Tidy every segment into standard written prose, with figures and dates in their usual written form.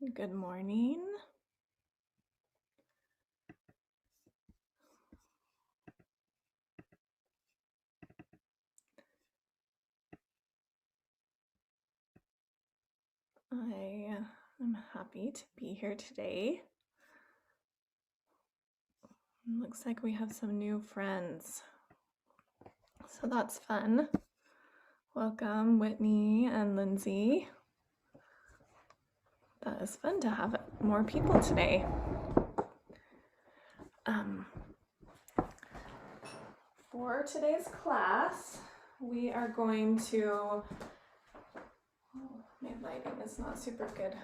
Good morning. I am happy to be here today. Looks like we have some new friends, so that's fun. Welcome, Whitney and Lindsay. That is fun to have more people today. For today's class, we are going to, my lighting is not super good.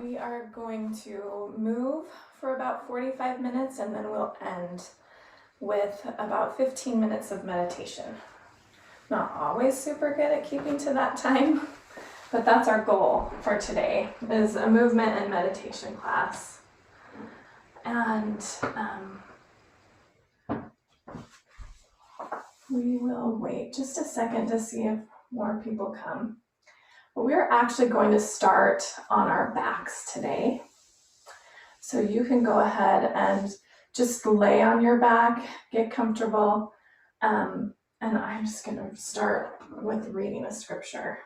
We are going to move for about 45 minutes and then we'll end with about 15 minutes of meditation. Not always super good at keeping to that time, but that's our goal for today, is a movement and meditation class. And we will wait just a second to see if more people come. But we're actually going to start on our backs today. So you can go ahead and just lay on your back, get comfortable, and I'm just going to start with reading a scripture.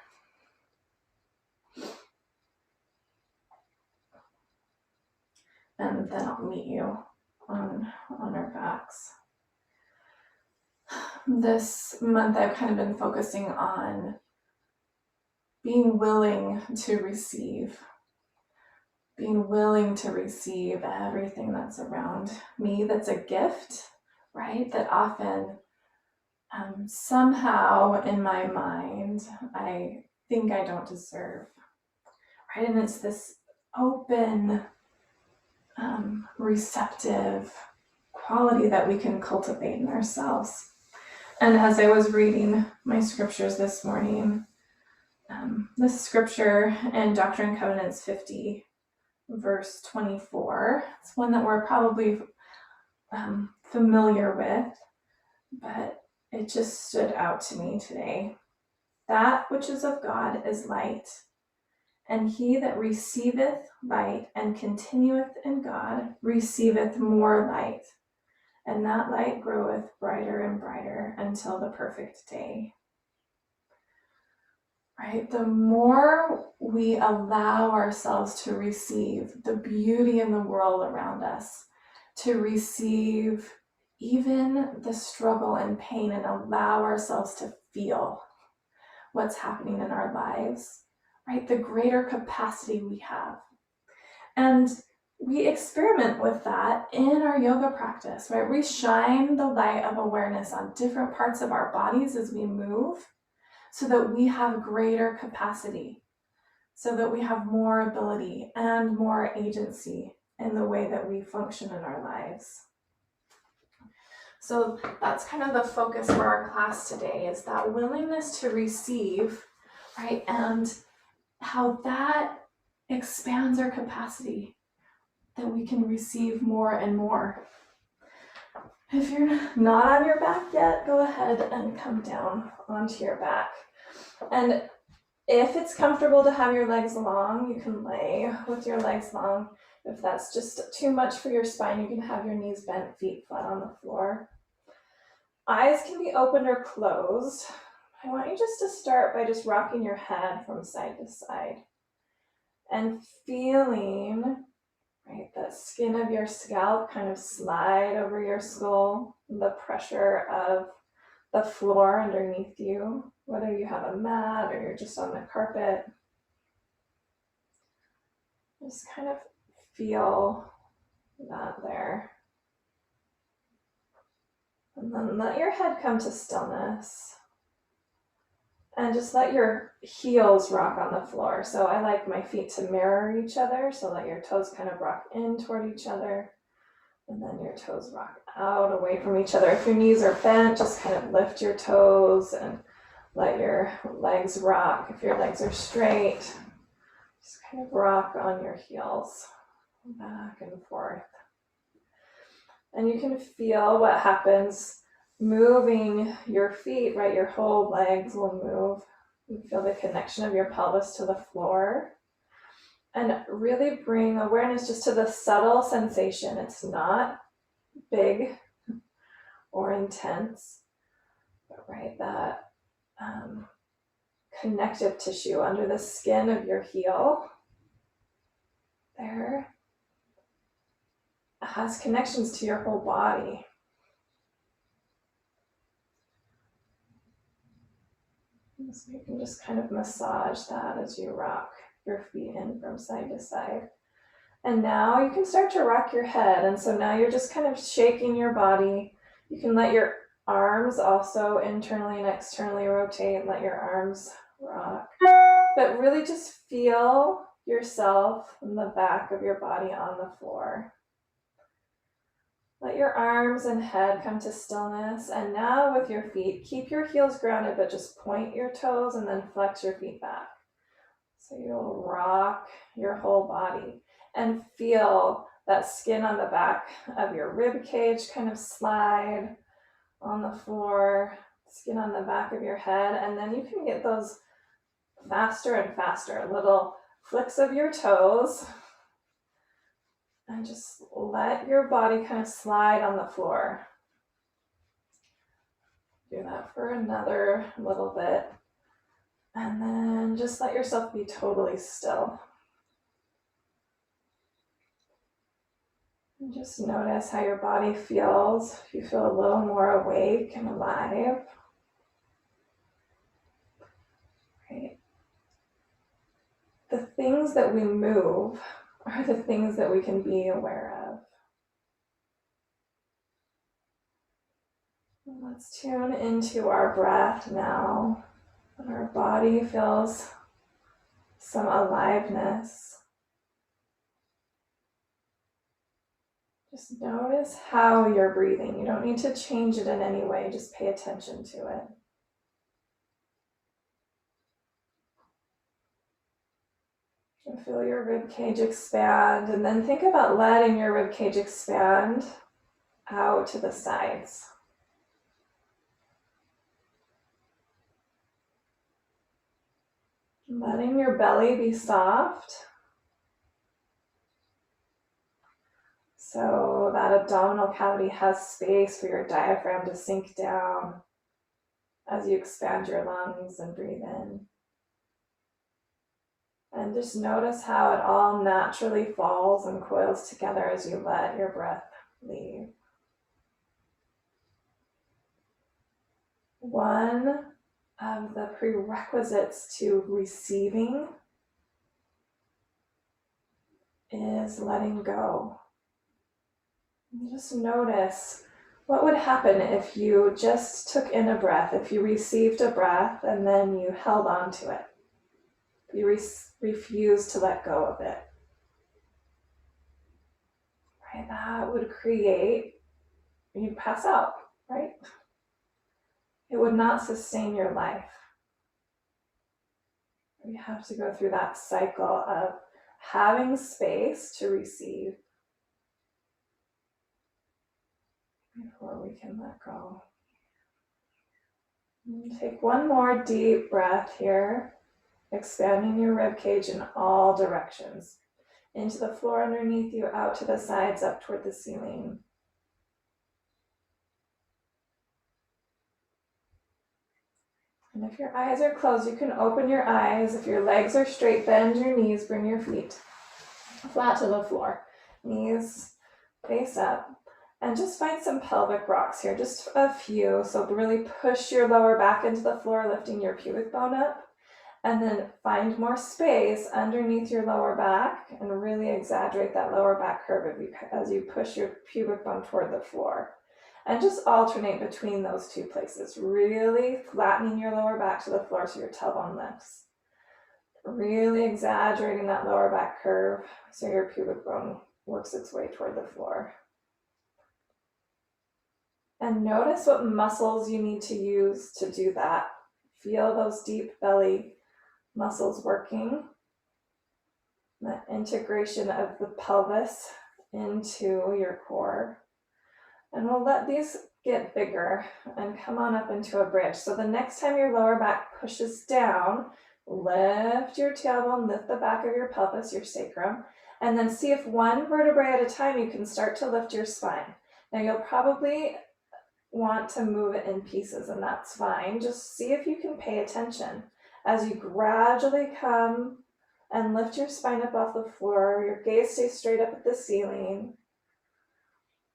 And then I'll meet you on our backs. This month I've kind of been focusing on being willing to receive everything that's around me that's a gift, right? That often somehow in my mind I think I don't deserve, right? And it's this open, receptive quality that we can cultivate in ourselves. And as I was reading my scriptures this morning, this scripture in Doctrine and Covenants 50, verse 24, it's one that we're probably familiar with, but it just stood out to me today. That which is of God is light, and he that receiveth light and continueth in God receiveth more light, and that light groweth brighter and brighter until the perfect day. Right? The more we allow ourselves to receive the beauty in the world around us, to receive even the struggle and pain, and allow ourselves to feel what's happening in our lives, right? The greater capacity we have. And we experiment with that in our yoga practice, right? We shine the light of awareness on different parts of our bodies as we move so that we have greater capacity, so that we have more ability and more agency in the way that we function in our lives. So that's kind of the focus for our class today, is that willingness to receive, right? And how that expands our capacity, that we can receive more and more. If you're not on your back yet, go ahead and come down onto your back. And if it's comfortable to have your legs long, you can lay with your legs long. If that's just too much for your spine, you can have your knees bent, feet flat on the floor. Eyes can be opened or closed. I want you just to start by just rocking your head from side to side and feeling, right, the skin of your scalp kind of slide over your skull, the pressure of the floor underneath you, whether you have a mat or you're just on the carpet. Just kind of feel that there. And then let your head come to stillness. And just let your heels rock on the floor. So I like my feet to mirror each other, so let your toes kind of rock in toward each other. And then your toes rock out away from each other. If your knees are bent, just kind of lift your toes and let your legs rock. If your legs are straight, just kind of rock on your heels, back and forth. And you can feel what happens moving your feet, right? Your whole legs will move You feel the connection of your pelvis to the floor. And really bring awareness just to the subtle sensation. It's not big or intense, but right, that connective tissue under the skin of your heel there has connections to your whole body. So you can just kind of massage that as you rock your feet in from side to side. And now you can start to rock your head. And so now you're just kind of shaking your body. You can let your arms also internally and externally rotate. Let your arms rock. But really just feel yourself and the back of your body on the floor. Let your arms and head come to stillness. And now with your feet, keep your heels grounded, but just point your toes and then flex your feet back. So you'll rock your whole body and feel that skin on the back of your rib cage kind of slide on the floor, skin on the back of your head. And then you can get those faster and faster, little flicks of your toes. And just let your body kind of slide on the floor. Do that for another little bit. And then just let yourself be totally still. And just notice how your body feels. If you feel a little more awake and alive. Right. The things that we move are the things that we can be aware of. Let's tune into our breath now. Our body feels some aliveness. Just notice how you're breathing. You don't need to change it in any way. Just pay attention to it. And feel your rib cage expand, and then think about letting your rib cage expand out to the sides. Letting your belly be soft. So that abdominal cavity has space for your diaphragm to sink down as you expand your lungs and breathe in. And just notice how it all naturally falls and coils together as you let your breath leave. One of the prerequisites to receiving is letting go. Just notice what would happen if you just took in a breath, if you received a breath and then you held on to it. You refused to let go of it. Right? That would create, you'd pass out, right? It would not sustain your life. You have to go through that cycle of having space to receive before we can let go. And take one more deep breath here, expanding your rib cage in all directions. Into the floor underneath you, out to the sides, up toward the ceiling. And if your eyes are closed, you can open your eyes. If your legs are straight, bend your knees, bring your feet flat to the floor. Knees face up. And just find some pelvic rocks here, just a few. So really push your lower back into the floor, lifting your pubic bone up. And then find more space underneath your lower back and really exaggerate that lower back curve as you push your pubic bone toward the floor. And just alternate between those two places, really flattening your lower back to the floor so your tailbone lifts. Really exaggerating that lower back curve so your pubic bone works its way toward the floor. And notice what muscles you need to use to do that. Feel those deep belly muscles working. The integration of the pelvis into your core. And we'll let these get bigger and come on up into a bridge. So the next time your lower back pushes down, lift your tailbone, lift the back of your pelvis, your sacrum, and then see if one vertebrae at a time you can start to lift your spine. Now you'll probably want to move it in pieces, and that's fine. Just see if you can pay attention as you gradually come and lift your spine up off the floor. Your gaze stays straight up at the ceiling.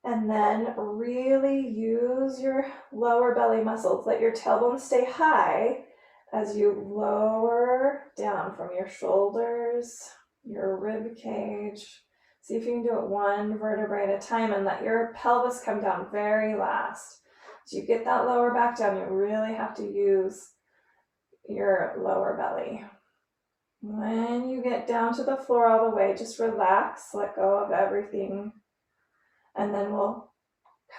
And then really use your lower belly muscles. Let your tailbone stay high as you lower down from your shoulders, your rib cage. See if you can do it one vertebrae at a time and let your pelvis come down very last. As you get that lower back down, you really have to use your lower belly. When you get down to the floor all the way, just relax, let go of everything, and then we'll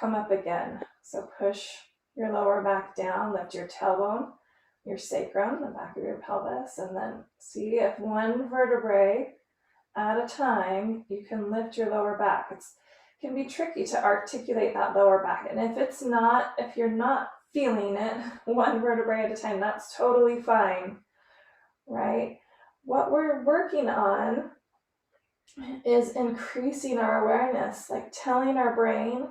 come up again. So push your lower back down, lift your tailbone, your sacrum, the back of your pelvis, and then see if one vertebrae at a time you can lift your lower back. It can be tricky to articulate that lower back, and if you're not feeling it one vertebrae at a time, that's totally fine, right? What we're working on is increasing our awareness, like telling our brain,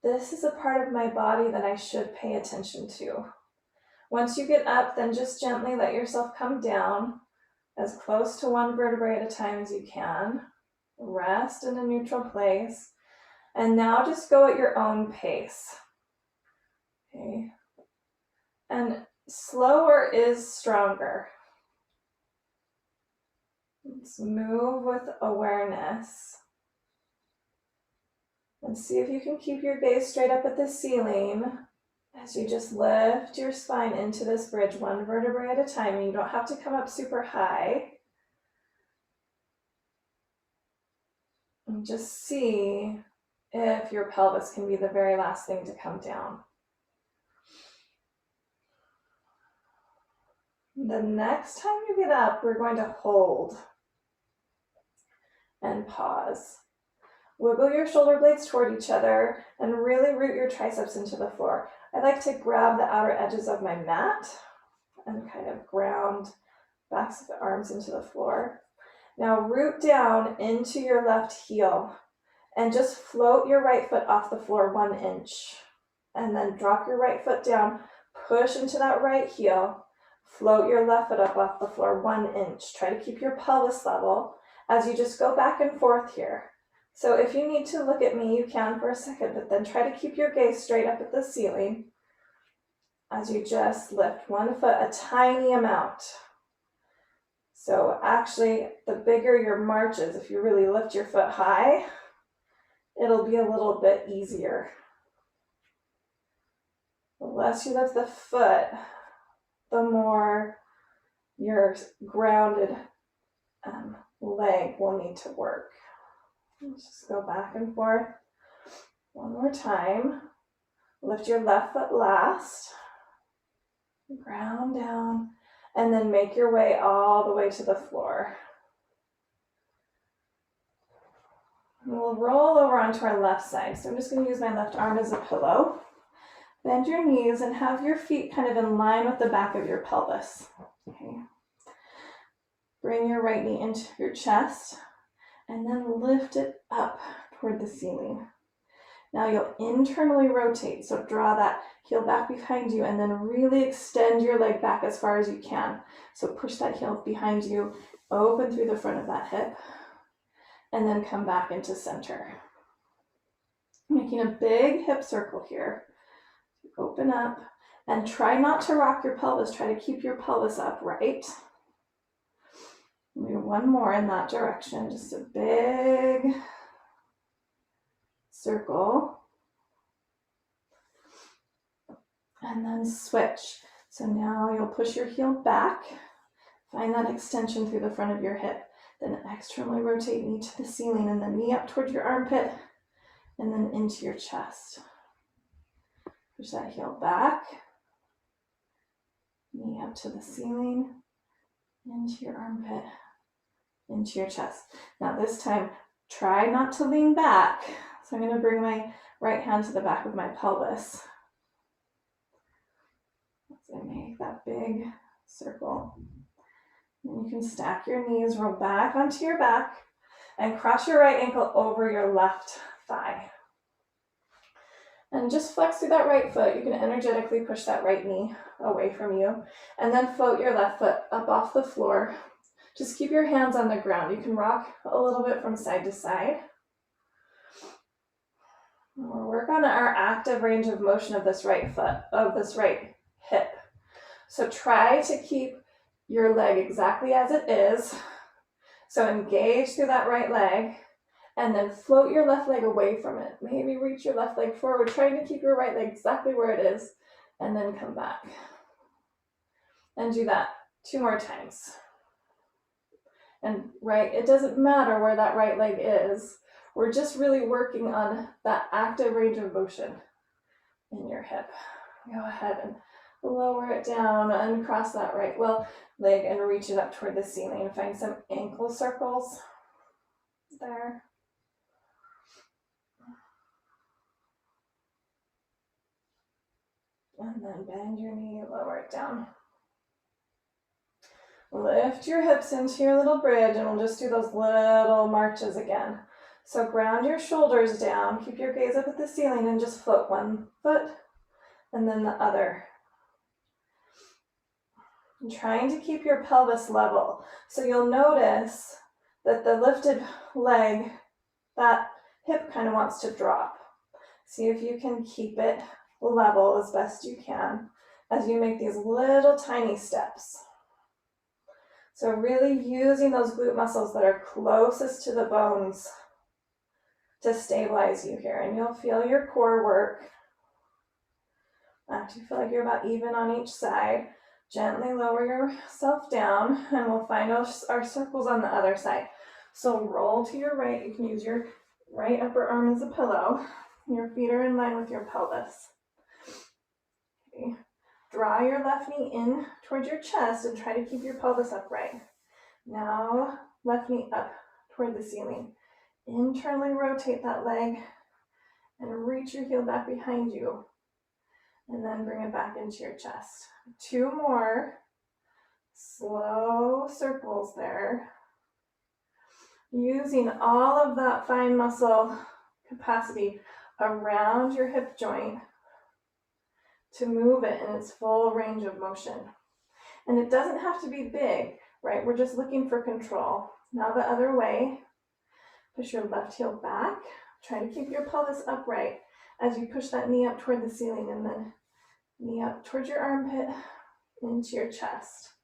this is a part of my body that I should pay attention to. Once you get up, then just gently let yourself come down as close to one vertebrae at a time as you can. Rest in a neutral place. And now just go at your own pace. Okay. And slower is stronger. Let's move with awareness. And see if you can keep your gaze straight up at the ceiling as you just lift your spine into this bridge, one vertebrae at a time. You don't have to come up super high. And just see if your pelvis can be the very last thing to come down. The next time you get up, we're going to hold and pause. Wiggle your shoulder blades toward each other and really root your triceps into the floor. I like to grab the outer edges of my mat and kind of ground backs of the arms into the floor. Now root down into your left heel and just float your right foot off the floor 1 inch. And then drop your right foot down, push into that right heel, float your left foot up off the floor 1 inch. Try to keep your pelvis level as you just go back and forth here. So if you need to look at me, you can for a second, but then try to keep your gaze straight up at the ceiling as you just lift one foot a tiny amount. So actually, the bigger your march is, if you really lift your foot high, it'll be a little bit easier. The less you lift the foot, the more your grounded leg will need to work. Let's just go back and forth. One more time. Lift your left foot last. Ground down. And then make your way all the way to the floor. And we'll roll over onto our left side. So I'm just going to use my left arm as a pillow. Bend your knees and have your feet kind of in line with the back of your pelvis. Okay. Bring your right knee into your chest. And then lift it up toward the ceiling. Now you'll internally rotate, so draw that heel back behind you and then really extend your leg back as far as you can. So push that heel behind you, open through the front of that hip, and then come back into center. Making a big hip circle here. Open up and try not to rock your pelvis. Try to keep your pelvis upright. Maybe one more in that direction, just a big circle. And then switch. So now you'll push your heel back, find that extension through the front of your hip, then externally rotate knee to the ceiling and then knee up toward your armpit and then into your chest. Push that heel back, knee up to the ceiling, into your armpit, into your chest. Now this time, try not to lean back. So I'm going to bring my right hand to the back of my pelvis. Make that big circle. And you can stack your knees, roll back onto your back, and cross your right ankle over your left thigh. And just flex through that right foot. You can energetically push that right knee away from you. And then float your left foot up off the floor. Just keep your hands on the ground. You can rock a little bit from side to side. We'll work on our active range of motion of this right foot, of this right hip. So try to keep your leg exactly as it is. So engage through that right leg and then float your left leg away from it. Maybe reach your left leg forward, trying to keep your right leg exactly where it is, and then come back. And do that 2 more times. And right, it doesn't matter where that right leg is. We're just really working on that active range of motion in your hip. Go ahead and lower it down, uncross that right leg and reach it up toward the ceiling. Find some ankle circles there. And then bend your knee, lower it down. Lift your hips into your little bridge, and we'll just do those little marches again. So ground your shoulders down, keep your gaze up at the ceiling, and just float one foot and then the other. And trying to keep your pelvis level. So you'll notice that the lifted leg, that hip kind of wants to drop. See if you can keep it level as best you can as you make these little tiny steps. So really using those glute muscles that are closest to the bones to stabilize you here. And you'll feel your core work. After you feel like you're about even on each side, gently lower yourself down, and we'll find our circles on the other side. So roll to your right. You can use your right upper arm as a pillow. Your feet are in line with your pelvis. Okay. Draw your left knee in towards your chest and try to keep your pelvis upright. Now, left knee up toward the ceiling. Internally rotate that leg and reach your heel back behind you. And then bring it back into your chest. 2 more slow circles there. Using all of that fine muscle capacity around your hip joint to move it in its full range of motion. And it doesn't have to be big, right? We're just looking for control. Now the other way. Push your left heel back. Try to keep your pelvis upright as you push that knee up toward the ceiling, and then knee up towards your armpit into your chest.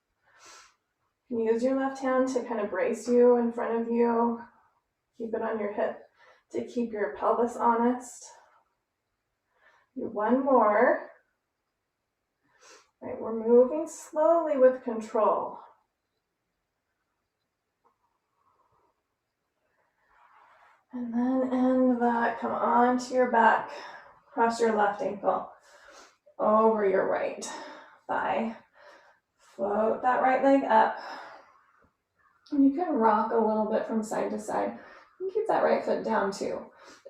You can use your left hand to kind of brace you in front of you. Keep it on your hip to keep your pelvis honest. Do 1 more. Right, we're moving slowly with control. And then end that. Come onto your back. Cross your left ankle over your right thigh. Float that right leg up. And you can rock a little bit from side to side. You can keep that right foot down too,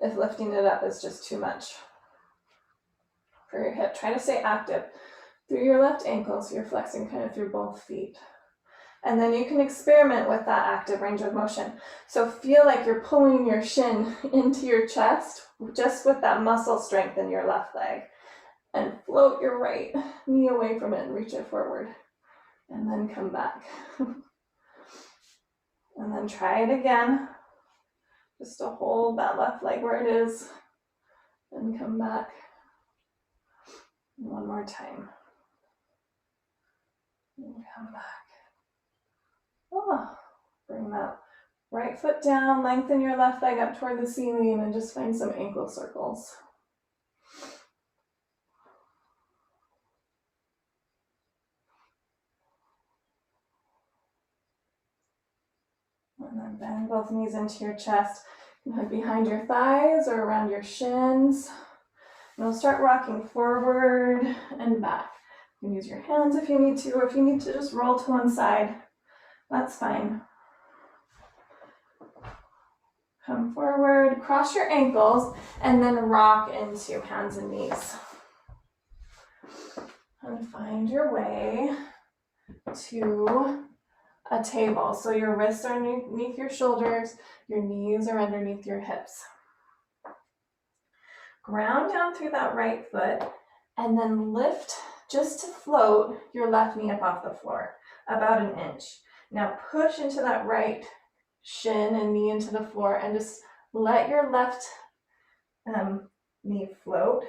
if lifting it up is just too much for your hip. Try to stay active through your left ankle, so you're flexing kind of through both feet. And then you can experiment with that active range of motion. So feel like you're pulling your shin into your chest, just with that muscle strength in your left leg. And float your right knee away from it and reach it forward. And then come back. And then try it again. Just to hold that left leg where it is. And come back. 1 more time. And come back. Oh, bring that right foot down, lengthen your left leg up toward the ceiling, and just find some ankle circles. And then bend both knees into your chest. You can head behind your thighs or around your shins. And we'll start rocking forward and back. You can use your hands if you need to, or if you need to just roll to one side, that's fine. Come forward, cross your ankles, and then rock into hands and knees. And find your way to a table. So your wrists are underneath your shoulders, your knees are underneath your hips. Ground down through that right foot and then lift just to float your left knee up off the floor, about an inch. Now push into that right shin and knee into the floor and just let your left knee float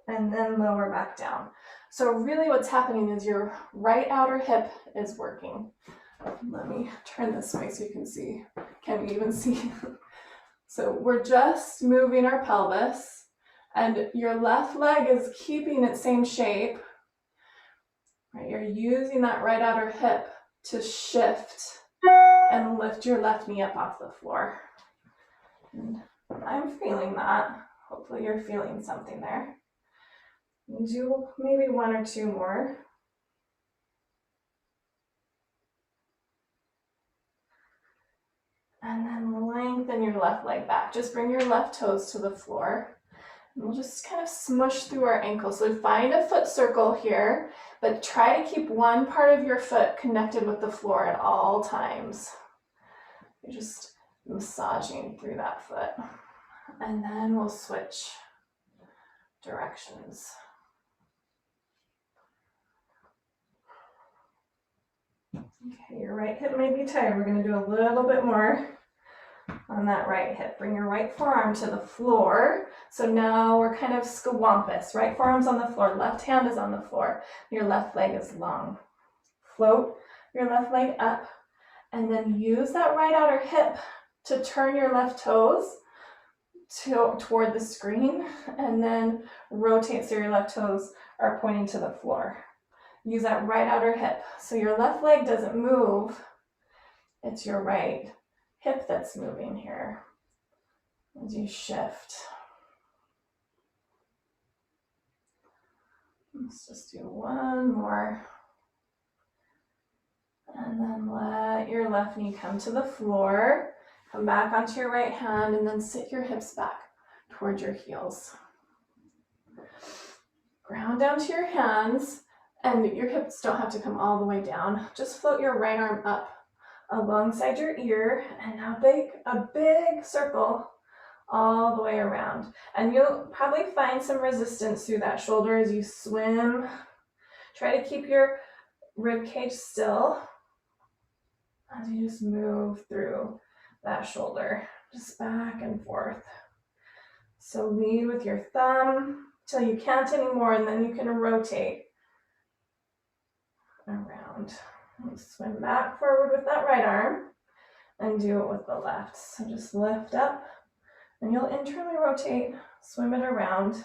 and then lower back down. So really what's happening is your right outer hip is working. Let me turn this way so you can see. Can you even see? So we're just moving our pelvis and your left leg is keeping its same shape. Right? You're using that right outer hip to shift and lift your left knee up off the floor. And I'm feeling that. Hopefully you're feeling something there. You do maybe one or two more. And then lengthen your left leg back. Just bring your left toes to the floor. And we'll just kind of smush through our ankles. So find a foot circle here, but try to keep one part of your foot connected with the floor at all times. You're just massaging through that foot. And then we'll switch directions. Okay, your right hip may be tired. We're going to do a little bit more on that right hip. Bring your right forearm to the floor. So now we're kind of squampus. Right forearm's on the floor, left hand is on the floor. Your left leg is long. Float your left leg up and then use that right outer hip to turn your left toes toward the screen and then rotate so your left toes are pointing to the floor. Use that right outer hip. So your left leg doesn't move. It's your right hip that's moving here as you shift. Let's just do one more. And then let your left knee come to the floor. Come back onto your right hand and then sit your hips back towards your heels. Ground down to your hands and your hips don't have to come all the way down. Just float your right arm up alongside your ear and now make a big circle all the way around. And you'll probably find some resistance through that shoulder as you swim. Try to keep your rib cage still as you just move through that shoulder, just back and forth. So lead with your thumb till you can't anymore, and then you can rotate around. And swim back forward with that right arm and do it with the left. So just lift up and you'll internally rotate, swim it around.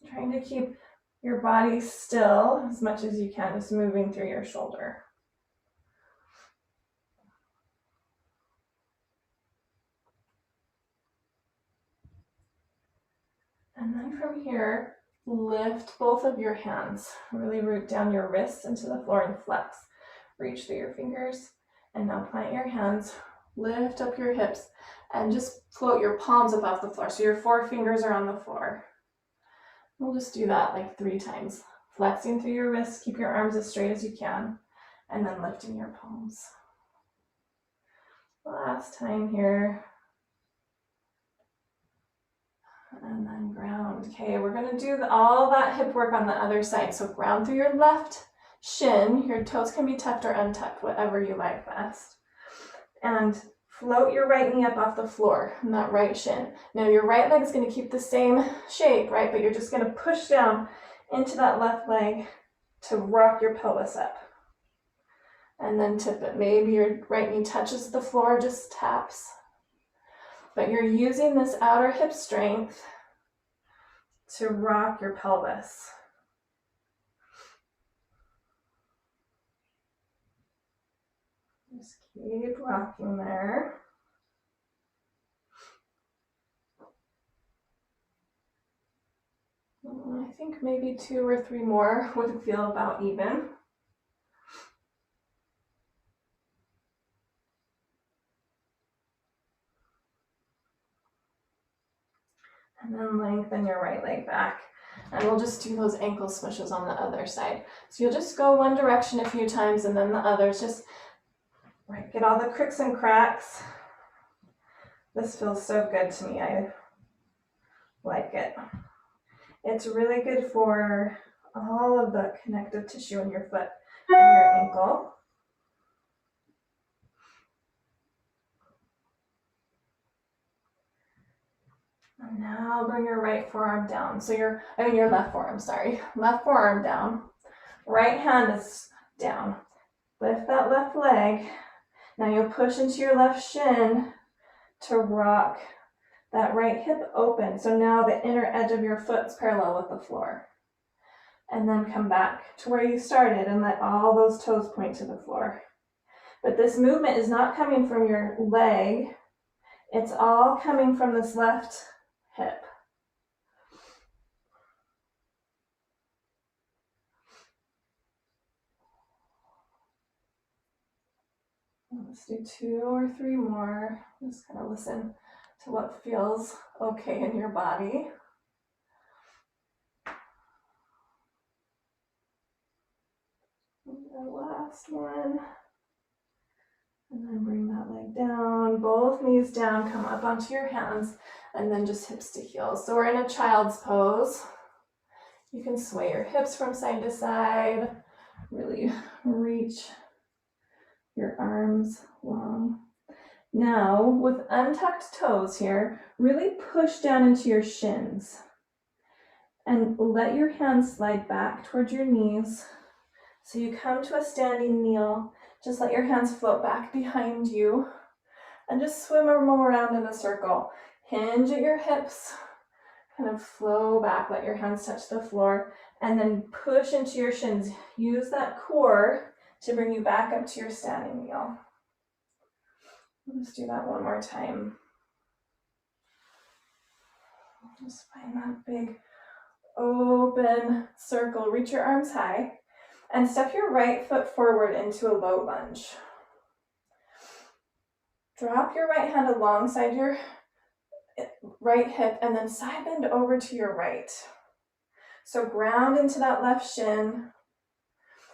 Trying to keep your body still as much as you can, just moving through your shoulder. And then from here, lift both of your hands. Really root down your wrists into the floor and flex. Reach through your fingers. And now plant your hands, lift up your hips, and just float your palms above the floor. So your forefingers are on the floor. We'll just do that like 3 times. Flexing through your wrists, keep your arms as straight as you can, and then lifting your palms. Last time here. And then ground. Okay, we're gonna do all that hip work on the other side. So ground through your left shin. Your toes can be tucked or untucked, whatever you like best. And float your right knee up off the floor, on that right shin. Now your right leg is gonna keep the same shape, right? But you're just gonna push down into that left leg to rock your pelvis up. And then tip it. Maybe your right knee touches the floor, just taps. But you're using this outer hip strength to rock your pelvis. Just keep rocking there. I think maybe 2 or 3 more would feel about even. And then lengthen your right leg back. And we'll just do those ankle smushes on the other side. So you'll just go one direction a few times and then the others. Just get all the cricks and cracks. This feels so good to me. I like it. It's really good for all of the connective tissue in your foot and your ankle. And now bring your right forearm down. So your left forearm, sorry. Left forearm down. Right hand is down. Lift that left leg. Now you'll push into your left shin to rock that right hip open. So now the inner edge of your foot's parallel with the floor. And then come back to where you started and let all those toes point to the floor. But this movement is not coming from your leg. It's all coming from this left hip. Let's do 2 or 3 more. Just kind of listen to what feels okay in your body. And the last one. And then bring that leg down, both knees down, come up onto your hands, and then just hips to heels. So we're in a child's pose. You can sway your hips from side to side, really reach your arms long. Now, with untucked toes here, really push down into your shins and let your hands slide back towards your knees. So you come to a standing kneel. Just let your hands float back behind you and just swim them around in a circle. Hinge at your hips, kind of flow back, let your hands touch the floor, and then push into your shins. Use that core to bring you back up to your standing kneel. Let's do that one more time. Just find that big open circle. Reach your arms high and step your right foot forward into a low lunge. Drop your right hand alongside your right hip and then side bend over to your right. So ground into that left shin.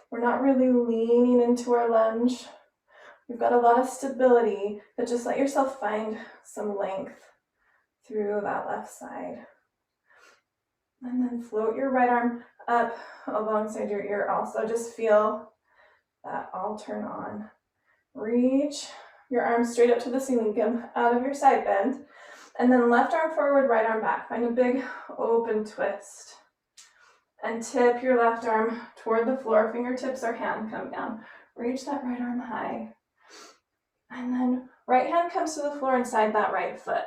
We're not really leaning into our lunge. We've got a lot of stability, but just let yourself find some length through that left side. And then float your right arm up alongside your ear also. Just feel that all turn on. Reach your arms straight up to the ceiling. Come out of your side bend. And then left arm forward, right arm back. Find a big open twist. And tip your left arm toward the floor. Fingertips or hand come down. Reach that right arm high. And then right hand comes to the floor inside that right foot.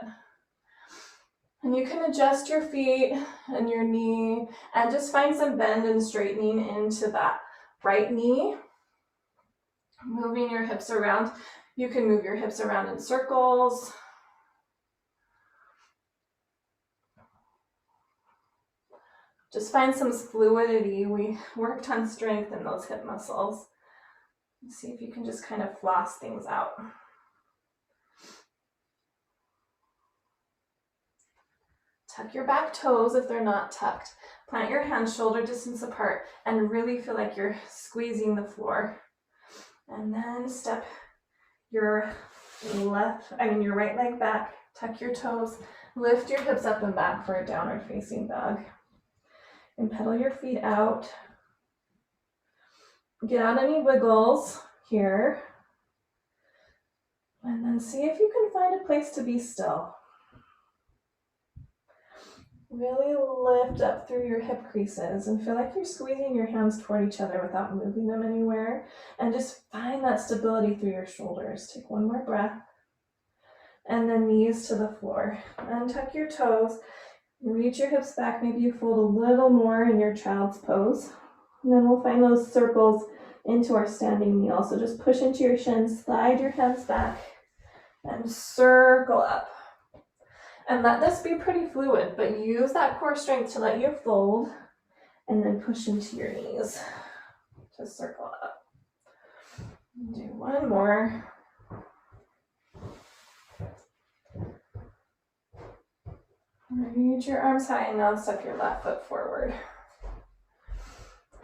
And you can adjust your feet and your knee and just find some bend and straightening into that right knee. Moving your hips around. You can move your hips around in circles. Just find some fluidity. We worked on strength in those hip muscles. See if you can just kind of floss things out. Tuck your back toes if they're not tucked. Plant your hands shoulder distance apart and really feel like you're squeezing the floor. And then step your right leg back, tuck your toes, lift your hips up and back for a downward facing dog. And pedal your feet out. Get out any wiggles here. And then see if you can find a place to be still. Really lift up through your hip creases and feel like you're squeezing your hands toward each other without moving them anywhere. And just find that stability through your shoulders. Take one more breath. And then knees to the floor. Untuck your toes. Reach your hips back. Maybe you fold a little more in your child's pose. And then we'll find those circles into our standing kneel. So just push into your shins, slide your hands back, and circle up. And let this be pretty fluid, but use that core strength to let you fold and then push into your knees to circle up. Do one more. Reach your arms high and now step your left foot forward.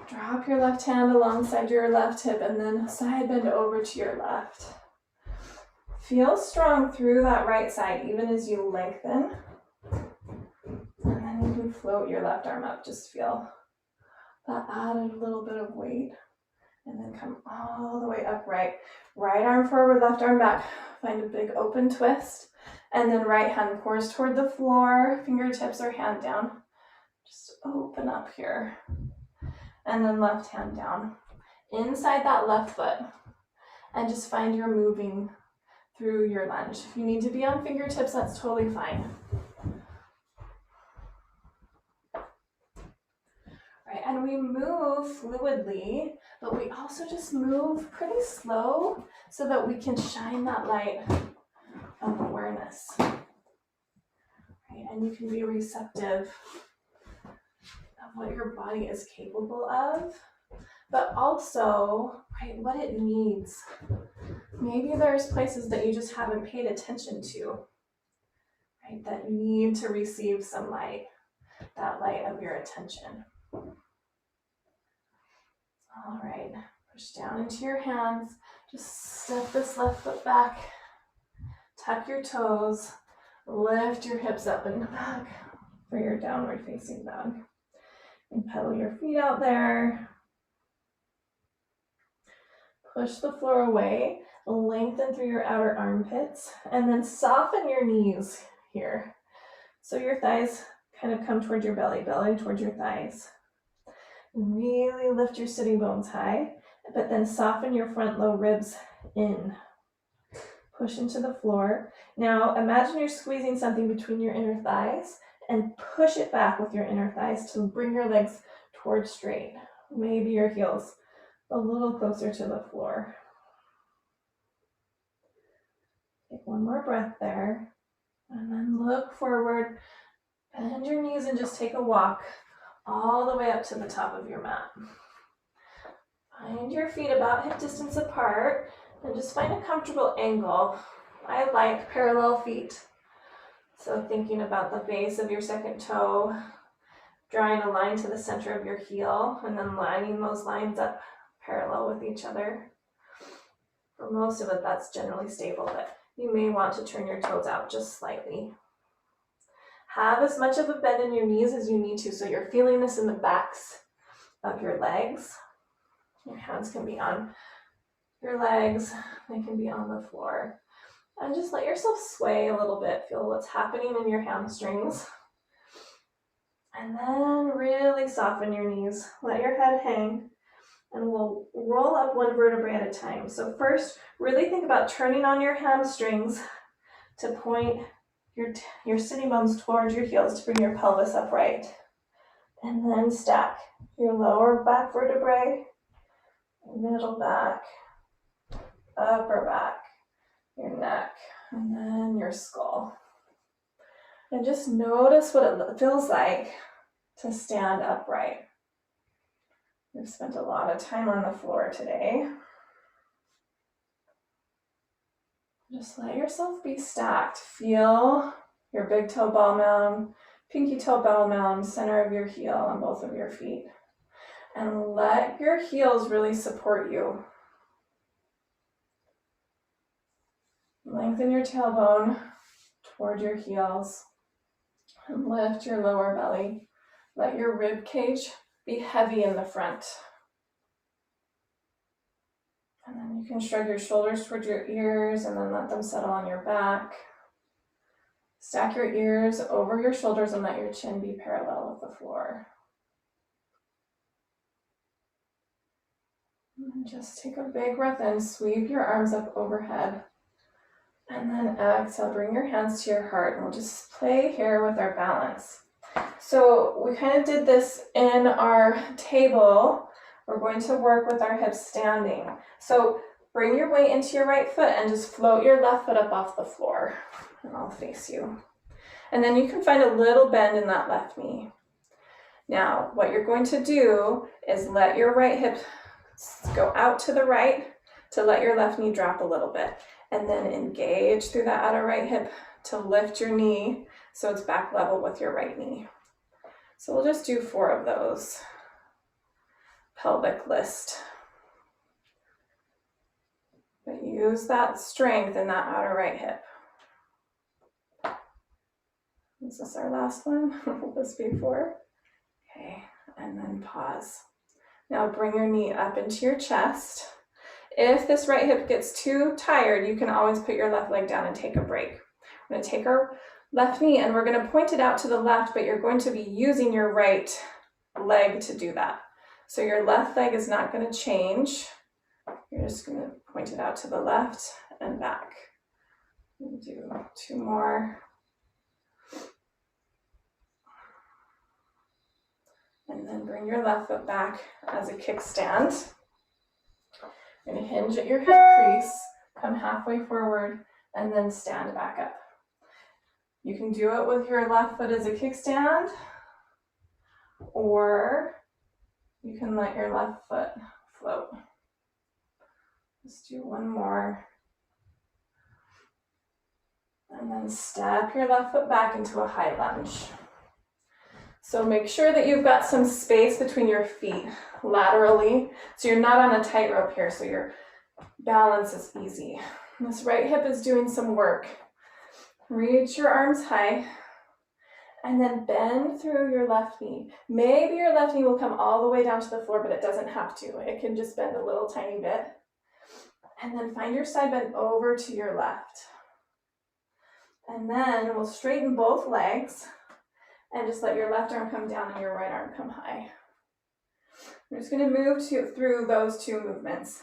Drop your left hand alongside your left hip and then side bend over to your left. Feel strong through that right side even as you lengthen. And then you can float your left arm up. Just feel that added little bit of weight. And then come all the way upright. Right arm forward, left arm back. Find a big open twist. And then right hand pours toward the floor, fingertips or hand down. Just open up here. And then left hand down. Inside that left foot. And just find you're moving through your lunge. If you need to be on fingertips, that's totally fine. Right, and we move fluidly, but we also just move pretty slow so that we can shine that light of awareness. Right, and you can be receptive of what your body is capable of, but also, right, what it needs. Maybe there's places that you just haven't paid attention to, right, that need to receive some light, that light of your attention. All right, push down into your hands. Just step this left foot back. Tuck your toes. Lift your hips up and back for your downward facing dog. And pedal your feet out there. Push the floor away. Lengthen through your outer armpits. And then soften your knees here. So your thighs kind of come towards your belly, belly towards your thighs. Really lift your sitting bones high, but then soften your front low ribs in. Push into the floor. Now imagine you're squeezing something between your inner thighs and push it back with your inner thighs to bring your legs towards straight. Maybe your heels a little closer to the floor. Take one more breath there. And then look forward. Bend your knees and just take a walk all the way up to the top of your mat. Find your feet about hip distance apart and just find a comfortable angle. I like parallel feet. So thinking about the base of your second toe, drawing a line to the center of your heel, and then lining those lines up parallel with each other. For most of it, that's generally stable, but you may want to turn your toes out just slightly. Have as much of a bend in your knees as you need to, so you're feeling this in the backs of your legs. Your hands can be on your legs, they can be on the floor. And just let yourself sway a little bit, feel what's happening in your hamstrings. And then really soften your knees, let your head hang, and we'll roll up one vertebrae at a time. So first, really think about turning on your hamstrings to point your sitting bones towards your heels to bring your pelvis upright. And then stack your lower back vertebrae, middle back, upper back, your neck, and then your skull. And just notice what it feels like to stand upright. We've spent a lot of time on the floor today. Just let yourself be stacked. Feel your big toe ball mound, pinky toe ball mound, center of your heel on both of your feet. And let your heels really support you. Lengthen your tailbone toward your heels and lift your lower belly. Let your rib cage be heavy in the front. And then you can shrug your shoulders towards your ears and then let them settle on your back. Stack your ears over your shoulders and let your chin be parallel with the floor. And just take a big breath in, sweep your arms up overhead. And then exhale, bring your hands to your heart, and we'll just play here with our balance. So we kind of did this in our table. We're going to work with our hips standing. So bring your weight into your right foot and just float your left foot up off the floor. And I'll face you. And then you can find a little bend in that left knee. Now, what you're going to do is let your right hip go out to the right to let your left knee drop a little bit. And then engage through that outer right hip to lift your knee so it's back level with your right knee. So we'll just do 4 of those. Pelvic list. But use that strength in that outer right hip. Is this our last one? Will this be 4? Okay, and then pause. Now bring your knee up into your chest. If this right hip gets too tired, you can always put your left leg down and take a break. We're going to take our left knee and we're going to point it out to the left, but you're going to be using your right leg to do that. So your left leg is not going to change. You're just going to point it out to the left and back. We'll do 2 more. And then bring your left foot back as a kickstand. You're going to hinge at your hip crease, come halfway forward, and then stand back up. You can do it with your left foot as a kickstand, or you can let your left foot float. Let's do 1 more. And then step your left foot back into a high lunge. So make sure that you've got some space between your feet laterally, so you're not on a tightrope here, so your balance is easy. This right hip is doing some work. Reach your arms high, and then bend through your left knee. Maybe your left knee will come all the way down to the floor, but it doesn't have to. It can just bend a little tiny bit. And then find your side bend over to your left. And then we'll straighten both legs and just let your left arm come down and your right arm come high. We're just going to move through those 2 movements.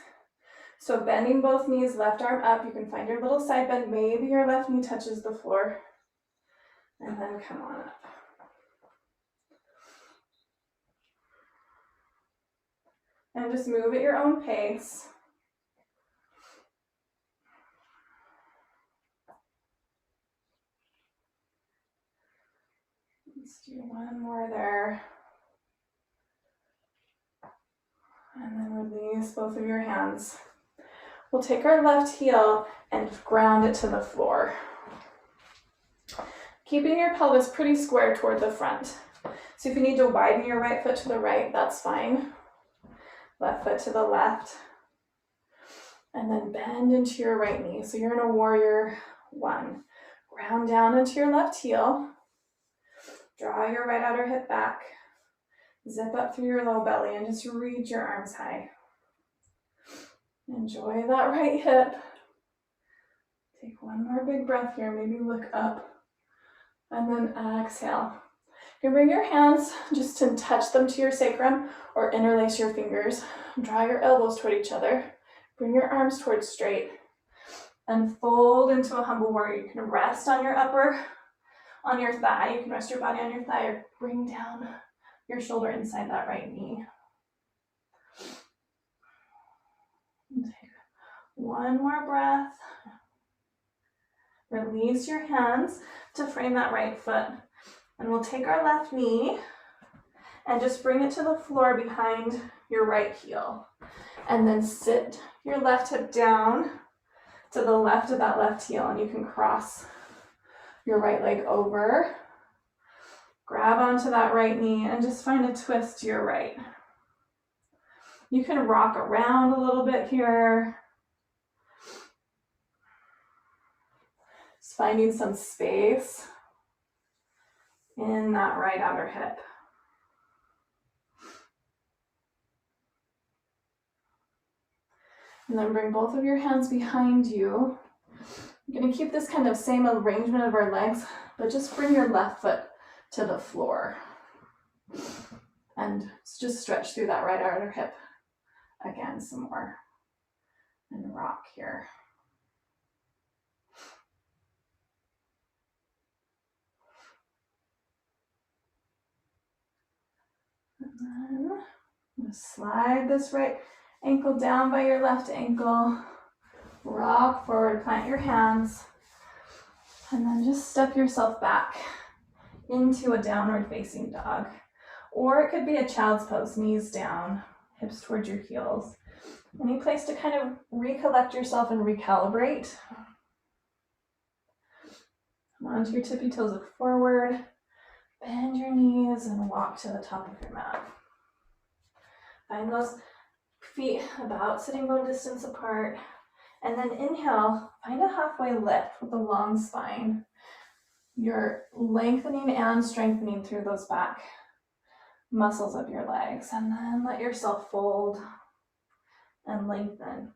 So bending both knees, left arm up, you can find your little side bend. Maybe your left knee touches the floor. And then come on up. And just move at your own pace. Let's do 1 more there. And then release both of your hands. We'll take our left heel and ground it to the floor. Keeping your pelvis pretty square toward the front. So if you need to widen your right foot to the right, that's fine. Left foot to the left. And then bend into your right knee. So you're in a warrior 1. Ground down into your left heel. Draw your right outer hip back. Zip up through your low belly and just reach your arms high. Enjoy that right hip. Take 1 more big breath here. Maybe look up. And then exhale. You can bring your hands just to touch them to your sacrum or interlace your fingers. Draw your elbows toward each other. Bring your arms towards straight. And fold into a humble warrior. You can rest on your on your thigh. You can rest your body on your thigh or bring down your shoulder inside that right knee. And take 1 more breath. Release your hands to frame that right foot. And we'll take our left knee and just bring it to the floor behind your right heel. And then sit your left hip down to the left of that left heel, and you can cross your right leg over. Grab onto that right knee and just find a twist to your right. You can rock around a little bit here. Just finding some space in that right outer hip. And then bring both of your hands behind you. You're going to keep this kind of same arrangement of our legs, but just bring your left foot to the floor. And just stretch through that right outer hip again some more. And rock here. And then slide this right ankle down by your left ankle. Rock forward, plant your hands. And then just step yourself back into a downward facing dog. Or it could be a child's pose, knees down, hips towards your heels. Any place to kind of recollect yourself and recalibrate. Come onto your tippy toes, look forward. Bend your knees and walk to the top of your mat. Find those feet about sitting bone distance apart. And then inhale, find a halfway lift with a long spine. You're lengthening and strengthening through those back muscles of your legs. And then let yourself fold and lengthen.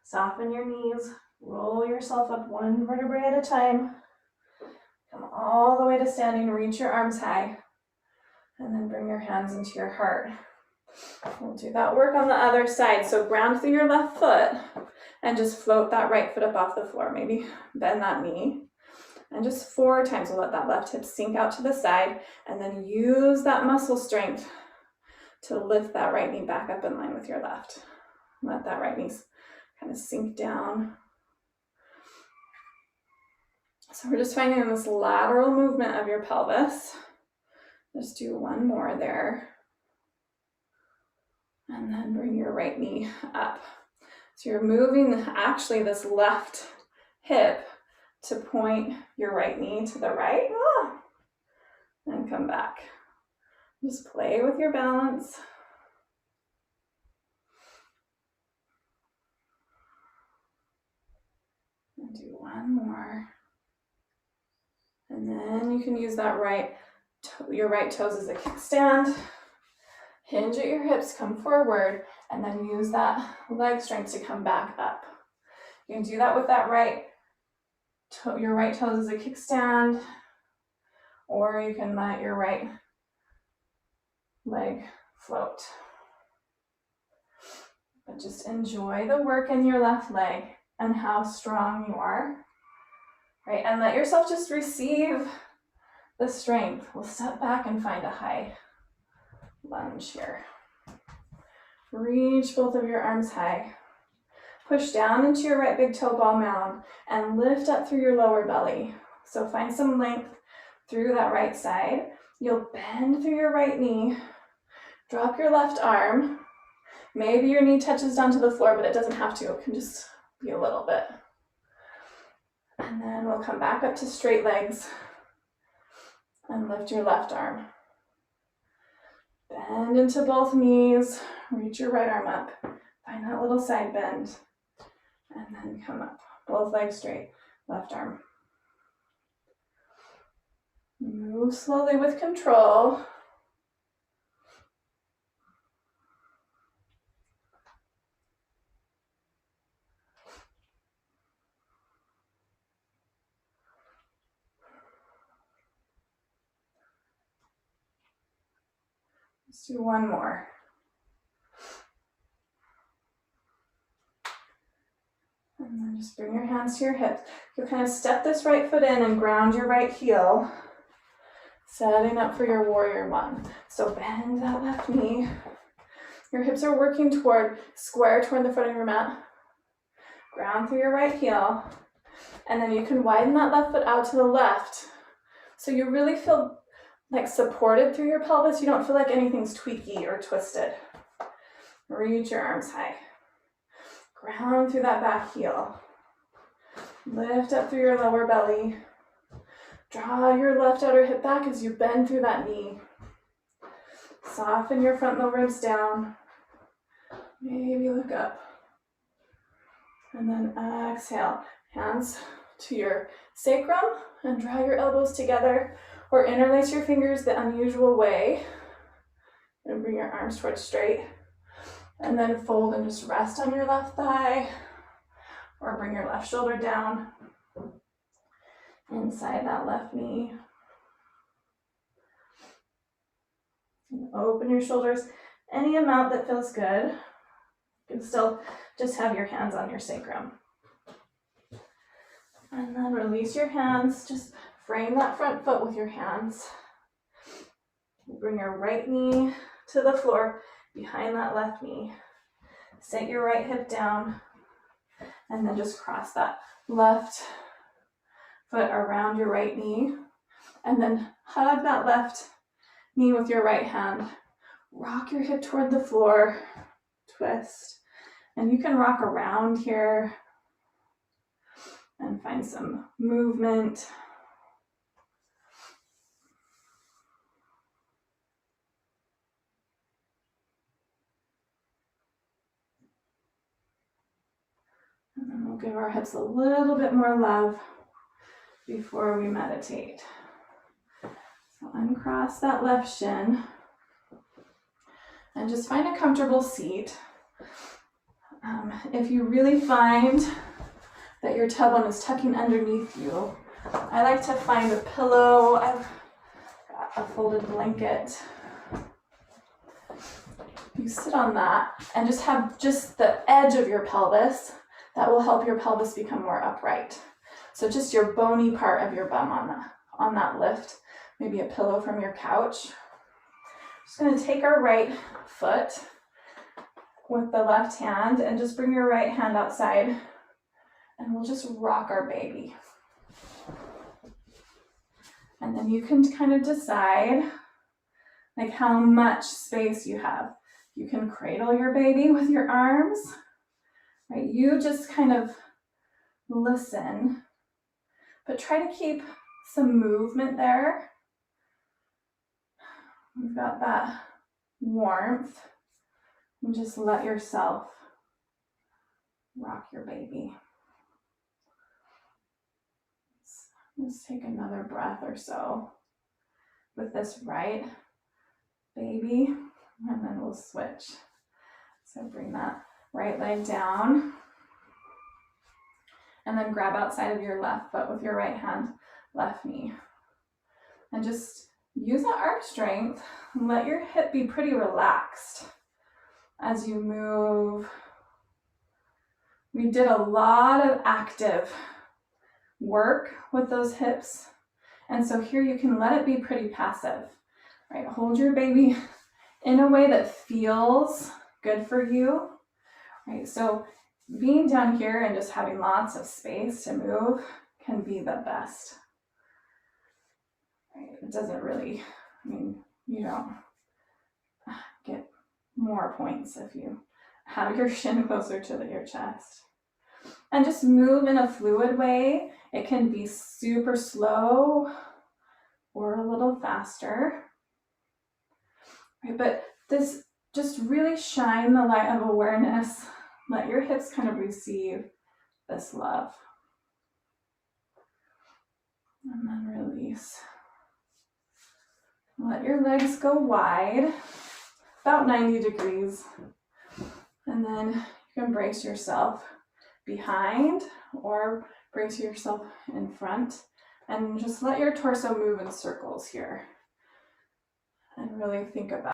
Soften your knees. Roll yourself up one vertebrae at a time. Come all the way to standing. Reach your arms high. And then bring your hands into your heart. We'll do that work on the other side. So ground through your left foot and just float that right foot up off the floor. Maybe bend that knee. And just 4 times we'll let that left hip sink out to the side and then use that muscle strength to lift that right knee back up in line with your left. Let that right knee kind of sink down. So we're just finding this lateral movement of your pelvis. Just do one more there. And then bring your right knee up. So you're moving actually this left hip to point your right knee to the right. And come back. Just play with your balance. And do one more. And then you can use that your right toes as a kickstand. Hinge at your hips, come forward, and then use that leg strength to come back up. You can do that with that your right toes as a kickstand, or you can let your right leg float. But just enjoy the work in your left leg and how strong you are, right? And let yourself just receive the strength. We'll step back and find a high lunge here. Reach both of your arms high. Push down into your right big toe ball mound and lift up through your lower belly. So find some length through that right side. You'll bend through your right knee. Drop your left arm. Maybe your knee touches down to the floor, but it doesn't have to. It can just be a little bit. And then we'll come back up to straight legs and lift your left arm. Bend into both knees, reach your right arm up, find that little side bend, and then come up. Both legs straight, left arm. Move slowly with control. Let's do one more. And then just bring your hands to your hips. You'll kind of step this right foot in and ground your right heel, setting up for your warrior one. So bend that left knee. Your hips are working square toward the front of your mat. Ground through your right heel. And then you can widen that left foot out to the left. So you really feel like supported through your pelvis. You don't feel like anything's tweaky or twisted. Reach your arms high. Ground through that back heel. Lift up through your lower belly. Draw your left outer hip back as you bend through that knee. Soften your front low ribs down. Maybe look up. And then exhale. Hands to your sacrum and draw your elbows together or interlace your fingers the unusual way. And bring your arms towards straight. And then fold and just rest on your left thigh or bring your left shoulder down inside that left knee. And open your shoulders any amount that feels good. You can still just have your hands on your sacrum. And then release your hands. Just frame that front foot with your hands. Bring your right knee to the floor behind that left knee. Set your right hip down. And then just cross that left foot around your right knee. And then hug that left knee with your right hand. Rock your hip toward the floor. Twist. And you can rock around here. and find some movement. And then we'll give our hips a little bit more love before we meditate. So uncross that left shin and just find a comfortable seat. If you really find that your tailbone is tucking underneath you, I like to find a pillow. I've got a folded blanket. You sit on that and just have just the edge of your pelvis. That will help your pelvis become more upright. So just your bony part of your bum on that lift. Maybe a pillow from your couch. Just going to take our right foot with the left hand and just bring your right hand outside, and we'll just rock our baby. And then you can kind of decide like how much space you have. You can cradle your baby with your arms, right? You just kind of listen, but try to keep some movement there. We've got that warmth, and just let yourself rock your baby. Let's take another breath or so with this right baby, and then we'll switch. So bring that right leg down, and then grab outside of your left foot with your right hand, left knee. And just use that arm strength and let your hip be pretty relaxed as you move. We did a lot of active work with those hips. And so here you can let it be pretty passive, right? Hold your baby in a way that feels good for you, right? So being down here and just having lots of space to move can be the best. Right? It doesn't really, you don't get more points if you have your shin closer to your chest. And just move in a fluid way. It can be super slow or a little faster. Right? But this, just really shine the light of awareness. Let your hips kind of receive this love. And then release. Let your legs go wide, about 90 degrees. And then you can brace yourself behind or brace yourself in front, and just let your torso move in circles here. And really think about